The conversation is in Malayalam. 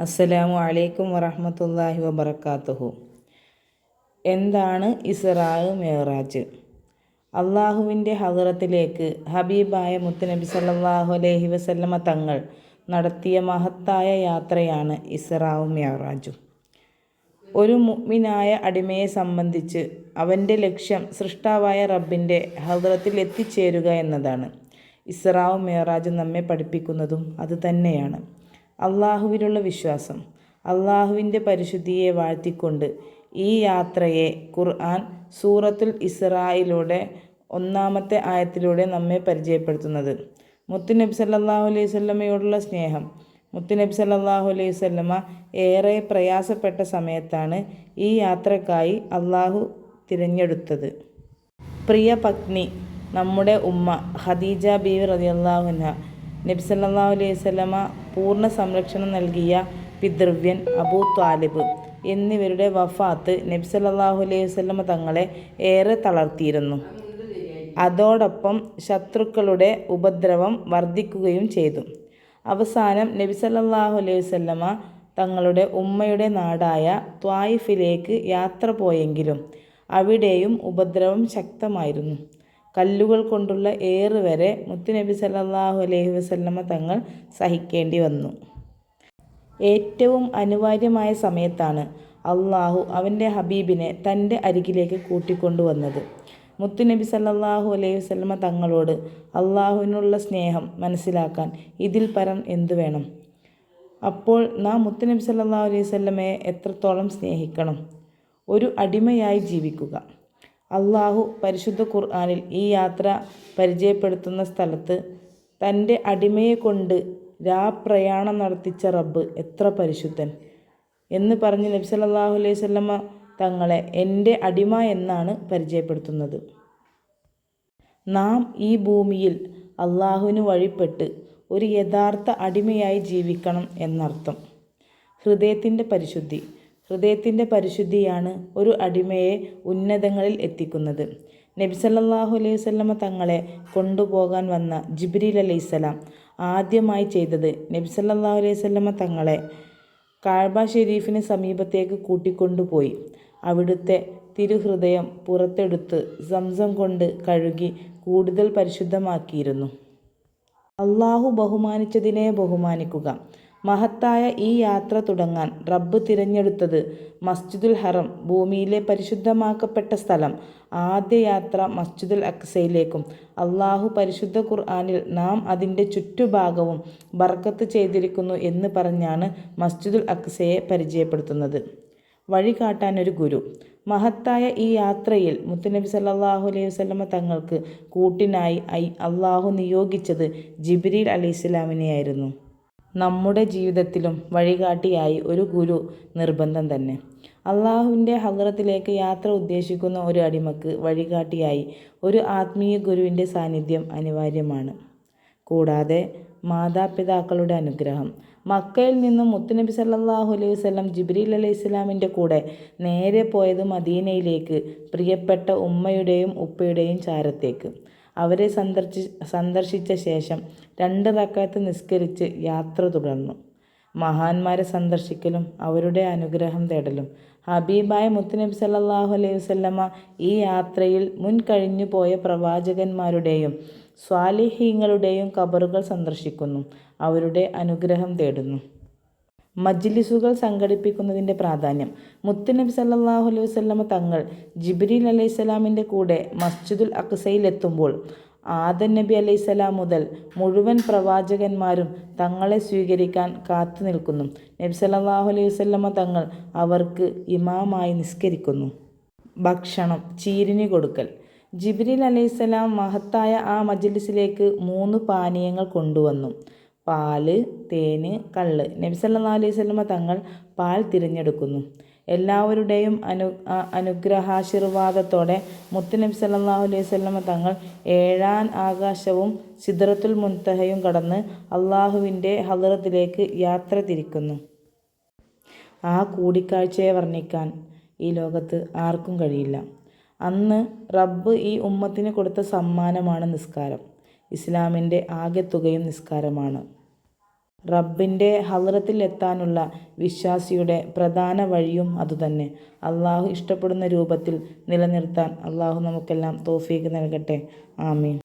അസ്സലാമു അലൈക്കും വറഹ്മത്തുള്ളാഹി വബറകാതുഹു. എന്താണ് ഇസ്റാ മിഅ്റാജ്? അള്ളാഹുവിൻ്റെ ഹദറത്തിലേക്ക് ഹബീബായ മുത്തുനബി സല്ലല്ലാഹു അലൈഹി വസല്ലമ തങ്ങൾ നടത്തിയ മഹത്തായ യാത്രയാണ് ഇസ്റാ മിഅ്റാജും. ഒരു മുഅ്മിനായ അടിമയെ സംബന്ധിച്ച് അവൻ്റെ ലക്ഷ്യം സൃഷ്ടാവായ റബ്ബിൻ്റെ ഹദറത്തിൽ എത്തിച്ചേരുക എന്നതാണ്. ഇസ്റാ മിഅ്റാജ് നമ്മെ പഠിപ്പിക്കുന്നതും അതുതന്നെയാണ്. അള്ളാഹുവിലുള്ള വിശ്വാസം. അള്ളാഹുവിൻ്റെ പരിശുദ്ധിയെ വാഴ്ത്തിക്കൊണ്ട് ഈ യാത്രയെ ഖുർആൻ സൂറത്തുൽ ഇസ്റായിലൂടെ 1-ാമത്തെ ആയത്തിലൂടെ നമ്മെ പരിചയപ്പെടുത്തുന്നത്. മുത്തുനബി സല്ലല്ലാഹു അലൈഹി വസല്ലമയോടുള്ള സ്നേഹം. മുത്തുനബി സല്ലല്ലാഹു അലൈഹി വസല്ലമ ഏറെ പ്രയാസപ്പെട്ട സമയത്താണ് ഈ യാത്രക്കായി അള്ളാഹു തിരഞ്ഞെടുത്തത്. പ്രിയ പത്നി നമ്മുടെ ഉമ്മ ഖദീജ ബീവി റളിയല്ലാഹു അൻഹ, നബി സല്ലല്ലാഹു അലൈഹി വസല്ലമ പൂർണ്ണ സംരക്ഷണം നൽകിയ പിതൃവ്യൻ അബൂ ത്വാലിബ് എന്നിവരുടെ വഫാത്ത് നബി സല്ലല്ലാഹു അലൈഹി വസല്ലമ തങ്ങളെ ഏറെ തളർത്തിയിരുന്നു. അതോടൊപ്പം ശത്രുക്കളുടെ ഉപദ്രവം വർദ്ധിക്കുകയും ചെയ്തു. അവസാനം നബി സല്ലല്ലാഹു അലൈഹി വസല്ലമ തങ്ങളുടെ ഉമ്മയുടെ നാടായ ത്വായിഫിലേക്ക് യാത്ര പോയെങ്കിലും അവിടെയും ഉപദ്രവം ശക്തമായിരുന്നു. കല്ലുകൾ കൊണ്ടുള്ള ഏറ് വരെ മുത്തുനബി സല്ലല്ലാഹു അലൈഹി വസല്ലമ തങ്ങൾ സഹിക്കേണ്ടി വന്നു. ഏറ്റവും അനിവാര്യമായ സമയത്താണ് അള്ളാഹു അവൻ്റെ ഹബീബിനെ തൻ്റെ അരികിലേക്ക് കൂട്ടിക്കൊണ്ടുവന്നത്. മുത്തുനബി സല്ലല്ലാഹു അലൈഹി വസല്ലമ തങ്ങളോട് അള്ളാഹുവിനുള്ള സ്നേഹം മനസ്സിലാക്കാൻ ഇതിൽ പരം എന്തു വേണം? അപ്പോൾ നാം മുത്തുനബി സല്ലല്ലാഹു അലൈഹി വസല്ലമയെ എത്രത്തോളം സ്നേഹിക്കണം? ഒരു അടിമയായി ജീവിക്കുക. അള്ളാഹു പരിശുദ്ധ ഖുർആനിൽ ഈ യാത്ര പരിചയപ്പെടുത്തുന്ന സ്ഥലത്ത് തൻ്റെ അടിമയെ കൊണ്ട് രാപ്രയാണം നടത്തിച്ച റബ്ബ് എത്ര പരിശുദ്ധൻ എന്ന് പറഞ്ഞ് നബി സല്ലല്ലാഹു അലൈഹി വസല്ലമ തങ്ങളെ എൻ്റെ അടിമ എന്നാണ് പരിചയപ്പെടുത്തുന്നത്. നാം ഈ ഭൂമിയിൽ അള്ളാഹുവിന് വഴിപ്പെട്ട് ഒരു യഥാർത്ഥ അടിമയായി ജീവിക്കണം എന്നർത്ഥം. ഹൃദയത്തിൻ്റെ പരിശുദ്ധി. ഹൃദയത്തിൻ്റെ പരിശുദ്ധിയാണ് ഒരു അടിമയെ ഉന്നതങ്ങളിൽ എത്തിക്കുന്നത്. നബി സല്ലല്ലാഹു അലൈഹി വസല്ലമ തങ്ങളെ കൊണ്ടുപോകാൻ വന്ന ജിബ്രീൽ അലൈഹിസ്സലാം ആദ്യമായി ചെയ്തത് നബി സല്ലല്ലാഹു അലൈഹി വസല്ലമ തങ്ങളെ കഅബ ഷരീഫിന് സമീപത്തേക്ക് കൂട്ടിക്കൊണ്ടുപോയി അവിടുത്തെ തിരുഹൃദയം പുറത്തെടുത്ത് സംസം കൊണ്ട് കഴുകി കൂടുതൽ പരിശുദ്ധമാക്കിയിരുന്നു. അള്ളാഹു ബഹുമാനിച്ചതിനെ ബഹുമാനിക്കുക. മഹത്തായ ഈ യാത്ര തുടങ്ങാൻ റബ്ബ് തിരഞ്ഞെടുത്തത് മസ്ജിദുൽ ഹറം, ഭൂമിയിലെ പരിശുദ്ധമാക്കപ്പെട്ട സ്ഥലം. ആദ്യ യാത്ര മസ്ജിദുൽ അഖ്സയിലേക്കും. അള്ളാഹു പരിശുദ്ധ ഖുർആനിൽ നാം അതിൻ്റെ ചുറ്റുഭാഗവും ബർക്കത്ത് ചെയ്തിരിക്കുന്നു എന്ന് പറഞ്ഞാണ് മസ്ജിദുൽ അഖ്സയെ പരിചയപ്പെടുത്തുന്നത്. വഴി കാട്ടാനൊരു ഗുരു. മഹത്തായ ഈ യാത്രയിൽ മുത്തുനബി സല്ലല്ലാഹു അലൈഹി വസല്ലമ തങ്ങൾക്ക് കൂട്ടിനായി അള്ളാഹു നിയോഗിച്ചത് ജിബ്രീൽ അലൈഹിസ്സലാമിനെയായിരുന്നു. നമ്മുടെ ജീവിതത്തിലും വഴികാട്ടിയായി ഒരു ഗുരു നിർബന്ധം തന്നെ. അള്ളാഹുവിൻ്റെ ഹദറത്തിലേക്ക് യാത്ര ഉദ്ദേശിക്കുന്ന ഒരു അടിമക്ക് വഴികാട്ടിയായി ഒരു ആത്മീയ ഗുരുവിൻ്റെ സാന്നിധ്യം അനിവാര്യമാണ്. കൂടാതെ മാതാപിതാക്കളുടെ അനുഗ്രഹം. മക്കയിൽ നിന്നും മുത്തുനബി സല്ലല്ലാഹു അലൈഹി വസല്ലം ജിബ്രീൽ അലൈഹിസ്സലാമിൻ്റെ കൂടെ നേരെ പോയത് മദീനയിലേക്ക്, പ്രിയപ്പെട്ട ഉമ്മയുടെയും ഉപ്പയുടെയും ചാരത്തേക്ക്. അവരെ സന്ദർശിച്ച ശേഷം 2 റക്അത്ത് നിസ്കരിച്ച് യാത്ര തുടർന്നു. മഹാന്മാരെ സന്ദർശിക്കലും അവരുടെ അനുഗ്രഹം തേടലും. ഹബീബായ മുത്തുനബി സല്ലല്ലാഹു അലൈഹി വസല്ലമ ഈ യാത്രയിൽ മുൻ കഴിഞ്ഞു പോയ പ്രവാചകന്മാരുടെയും സ്വാലിഹീങ്ങളുടെയും ഖബറുകൾ സന്ദർശിക്കുന്നു, അവരുടെ അനുഗ്രഹം തേടുന്നു. മജ്ലിസുകൾ സംഘടിപ്പിക്കുന്നതിൻ്റെ പ്രാധാന്യം. മുത്തുനബി സല്ലല്ലാഹു അലൈഹി വസല്ലമ തങ്ങൾ ജിബ്രീൽ അലൈഹിസ്സലാമിൻ്റെ കൂടെ മസ്ജിദുൽ അഖ്സയിലെത്തുമ്പോൾ ആദം നബി അലൈഹിസ്സലാം മുതൽ മുഴുവൻ പ്രവാചകന്മാരും തങ്ങളെ സ്വീകരിക്കാൻ കാത്തു നിൽക്കുന്നു. നബി സല്ലല്ലാഹു അലൈഹി വസല്ലമ തങ്ങൾ അവർക്ക് ഇമാമായി നിസ്കരിക്കുന്നു. ഭക്ഷണം, ചീരിനി കൊടുക്കൽ. ജിബ്രീൽ അലൈഹിസ്സലാം മഹത്തായ ആ മജ്ലിസിലേക്ക് 3 പാനീയങ്ങൾ കൊണ്ടുവന്നു. പാല്, തേന്, കള്ള്. നബി സല്ലല്ലാഹു അലൈഹി വസല്ലമ തങ്ങൾ പാൽ തിരഞ്ഞെടുക്കുന്നു. എല്ലാവരുടെയും അനുഗ്രഹാശീർവാദത്തോടെ മുത്തുനബി സല്ലല്ലാഹു അലൈഹി വസല്ലമ തങ്ങൾ 7-ാം ആകാശവും സിദ്റത്തുൽ മുൻതഹയും കടന്ന് അള്ളാഹുവിൻ്റെ ഹദറത്തിലേക്ക് യാത്ര തിരിക്കുന്നു. ആ കൂടിക്കാഴ്ചയെ വർണ്ണിക്കാൻ ഈ ലോകത്ത് ആർക്കും കഴിയില്ല. അന്ന് റബ്ബ് ഈ ഉമ്മത്തിന് കൊടുത്ത സമ്മാനമാണ് നിസ്കാരം. ഇസ്ലാമിൻ്റെ ആകെത്തുകയും നിസ്കാരമാണ്. റബ്ബിൻ്റെ ഹളറത്തിൽ എത്താനുള്ള വിശ്വാസിയുടെ പ്രധാന വഴിയും അതുതന്നെ. അള്ളാഹു ഇഷ്ടപ്പെടുന്ന രൂപത്തിൽ നിലനിർത്താൻ അള്ളാഹു നമുക്കെല്ലാം തൗഫീഖ് നൽകട്ടെ. ആമീൻ.